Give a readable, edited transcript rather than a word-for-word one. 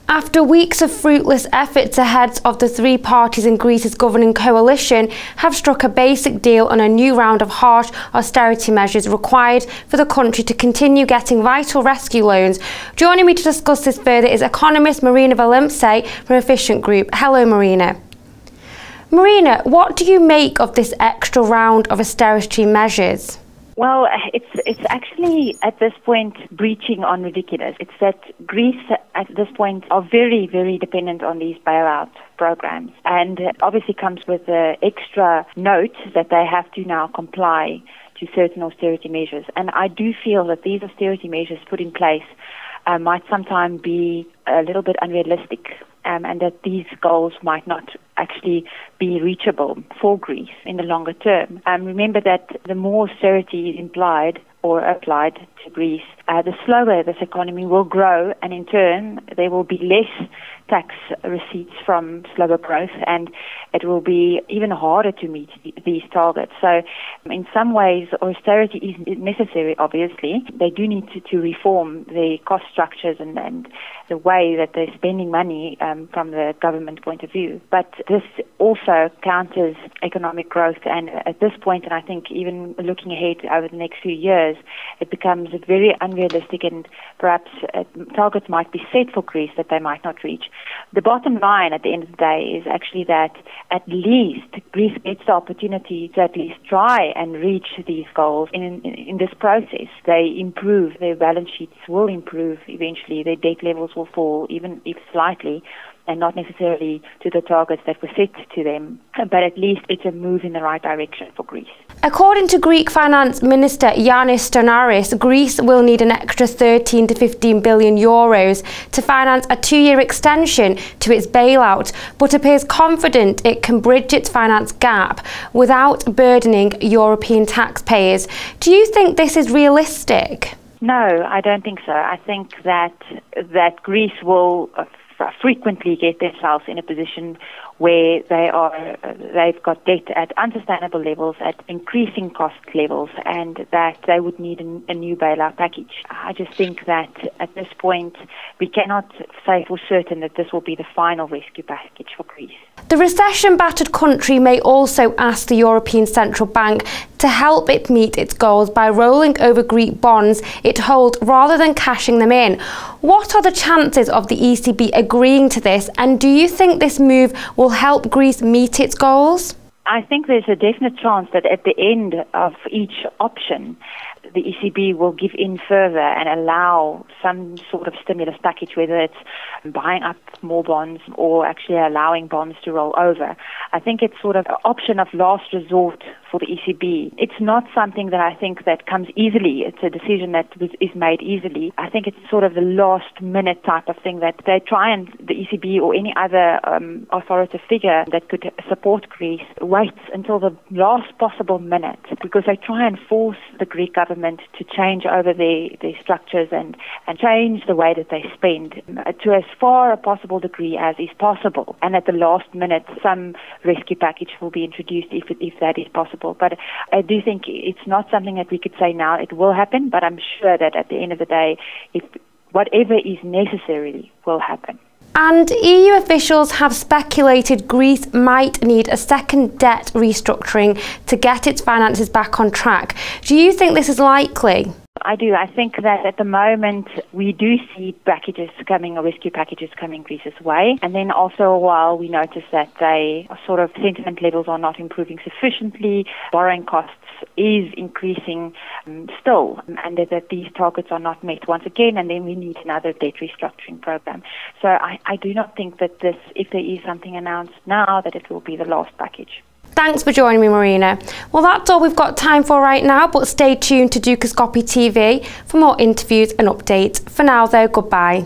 After weeks of fruitless efforts, the heads of the three parties in Greece's governing coalition have struck a basic deal on a new round of harsh austerity measures required for the country to continue getting vital rescue loans. Joining me to discuss this further is economist Merina Willemse from Efficient Group. Hello, Merina. Merina, what do you make of this extra round of austerity measures? Well, it's actually at this point breaching on ridiculous. It's that Greece at this point are very, very dependent on these bailout programs, and it obviously comes with the extra note that they have to now comply to certain austerity measures. And I do feel that these austerity measures put in place might sometimes be a little bit unrealistic, and that these goals might not actually be reachable for Greece in the longer term. Remember that the more austerity is implied or applied to Greece, the slower this economy will grow, and in turn there will be less tax receipts from slower growth, and it will be even harder to meet these targets. So in some ways austerity is necessary, obviously. They do need to reform the cost structures and the way that they're spending money from the government point of view. But this also counters economic growth, and at this point, and I think even looking ahead over the next few years, it becomes very unrealistic, and perhaps targets might be set for Greece that they might not reach. The bottom line at the end of the day is actually that at least Greece gets the opportunity to at least try and reach these goals in this process. They improve, their balance sheets will improve eventually, their debt levels will fall, even if slightly, and not necessarily to the targets that were set to them, but at least it's a move in the right direction for Greece. According to Greek Finance Minister Yanis Stonaris, Greece will need an extra 13 to 15 billion euros to finance a 2-year extension to its bailout, but appears confident it can bridge its finance gap without burdening European taxpayers. Do you think this is realistic? No, I don't think so. I think that Greece will frequently get themselves in a position where they've got debt at unsustainable levels, at increasing cost levels, and that they would need a new bailout package. I just think that at this point we cannot say for certain that this will be the final rescue package for Greece. The recession-battered country may also ask the European Central Bank to help it meet its goals by rolling over Greek bonds it holds rather than cashing them in. What are the chances of the ECB agreeing to this, and do you think this move will help Greece meet its goals? I think there's a definite chance that at the end of each option, the ECB will give in further and allow some sort of stimulus package, whether it's buying up more bonds or actually allowing bonds to roll over. I think it's sort of an option of last resort for the ECB. It's not something that I think that comes easily. It's a decision that is made easily. I think it's sort of the last minute type of thing that they try, and the ECB or any other authoritative figure that could support Greece waits until the last possible minute, because they try and force the Greek government to change over their structures and change the way that they spend to as far a possible degree as is possible. And at the last minute, some rescue package will be introduced if that is possible. But I do think it's not something that we could say now it will happen, but I'm sure that at the end of the day, if whatever is necessary will happen. And EU officials have speculated Greece might need a second debt restructuring to get its finances back on track. Do you think this is likely? I do. I think that at the moment we do see packages coming, or rescue packages coming Greece's way. And then after a while we notice that sentiment levels are not improving sufficiently, borrowing costs is increasing still, and that these targets are not met once again, and then we need another debt restructuring program. So I do not think that this, if there is something announced now, that it will be the last package. Thanks for joining me, Merina. Well, that's all we've got time for right now, but stay tuned to Dukascopy TV for more interviews and updates. For now, though, goodbye.